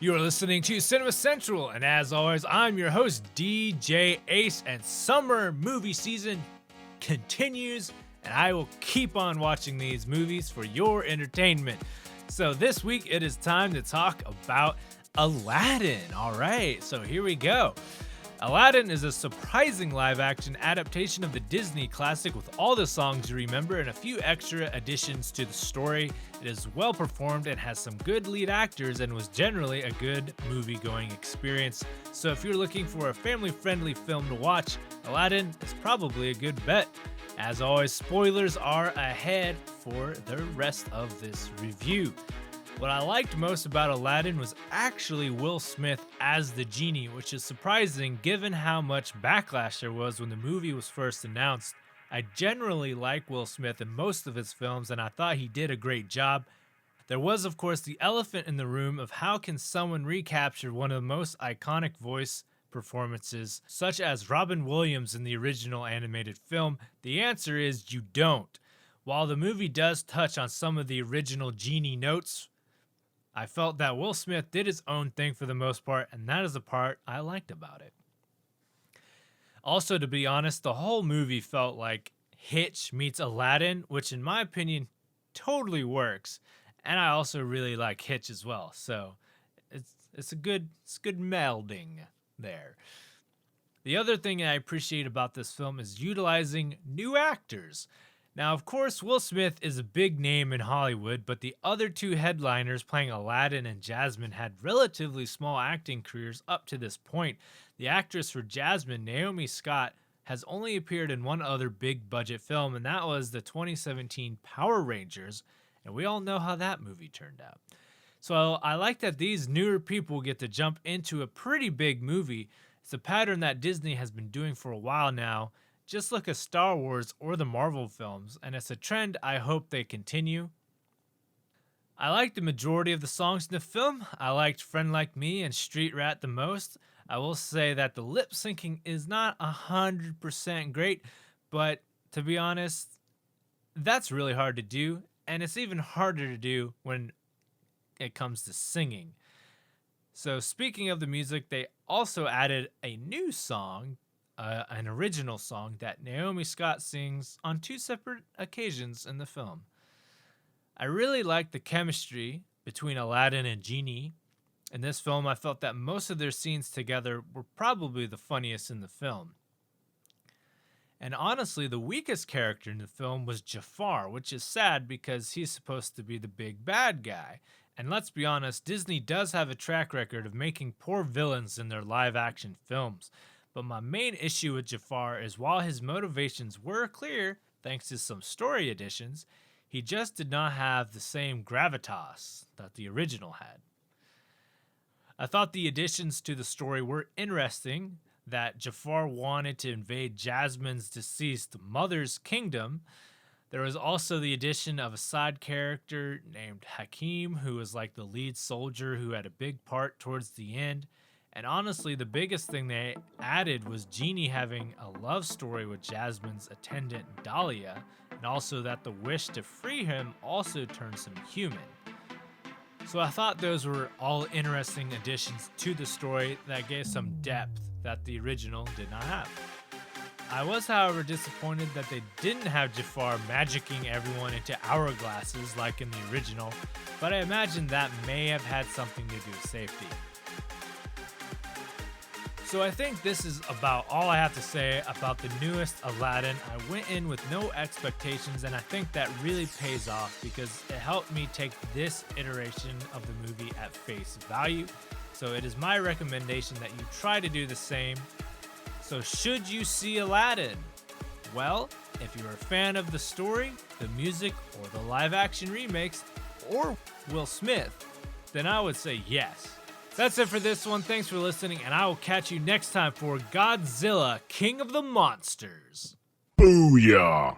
You are listening to Cinema Central, and as always, I'm your host, DJ Ace, and summer movie season continues, and I will keep on watching these movies for your entertainment. So this week, it is time to talk about Aladdin. All right, so here we go. Aladdin is a surprising live-action adaptation of the Disney classic with all the songs you remember and a few extra additions to the story. It is well performed and has some good lead actors and was generally a good movie-going experience. So if you're looking for a family-friendly film to watch, Aladdin is probably a good bet. As always, spoilers are ahead for the rest of this review. What I liked most about Aladdin was actually Will Smith as the genie, which is surprising given how much backlash there was when the movie was first announced. I generally like Will Smith in most of his films, and I thought he did a great job. There was, of course, the elephant in the room of how can someone recapture one of the most iconic voice performances, such as Robin Williams in the original animated film. The answer is you don't. While the movie does touch on some of the original genie notes, I felt that Will Smith did his own thing for the most part, and that is the part I liked about it. Also, to be honest, the whole movie felt like Hitch meets Aladdin, which in my opinion totally works. And I also really like Hitch as well, so it's a good melding there. The other thing I appreciate about this film is utilizing new actors. Now, of course, Will Smith is a big name in Hollywood, but the other two headliners playing Aladdin and Jasmine had relatively small acting careers up to this point. The actress for Jasmine, Naomi Scott, has only appeared in one other big budget film, and that was the 2017 Power Rangers, and we all know how that movie turned out. So I like that these newer people get to jump into a pretty big movie. It's a pattern that Disney has been doing for a while now. Just look at Star Wars or the Marvel films, and it's a trend I hope they continue. I liked the majority of the songs in the film. I liked Friend Like Me and Street Rat the most. I will say that the lip syncing is not 100% great, but to be honest, that's really hard to do, and it's even harder to do when it comes to singing. So speaking of the music, they also added a new song, an original song that Naomi Scott sings on two separate occasions in the film. I really liked the chemistry between Aladdin and Genie. In this film, I felt that most of their scenes together were probably the funniest in the film. And honestly, the weakest character in the film was Jafar, which is sad because he's supposed to be the big bad guy. And let's be honest, Disney does have a track record of making poor villains in their live-action films. But my main issue with Jafar is while his motivations were clear, thanks to some story additions, he just did not have the same gravitas that the original had. I thought the additions to the story were interesting, that Jafar wanted to invade Jasmine's deceased mother's kingdom. There was also the addition of a side character named Hakim, who was like the lead soldier who had a big part towards the end. And honestly, the biggest thing they added was Genie having a love story with Jasmine's attendant Dahlia, and also that the wish to free him also turns him human. So I thought those were all interesting additions to the story that gave some depth that the original did not have. I was, however, disappointed that they didn't have Jafar magicking everyone into hourglasses like in the original, but I imagine that may have had something to do with safety. So I think this is about all I have to say about the newest Aladdin. I went in with no expectations, and I think that really pays off because it helped me take this iteration of the movie at face value. So it is my recommendation that you try to do the same. So should you see Aladdin? Well, if you're a fan of the story, the music, or the live-action remakes, or Will Smith, then I would say yes. That's it for this one. Thanks for listening, and I will catch you next time for Godzilla, King of the Monsters. Booyah!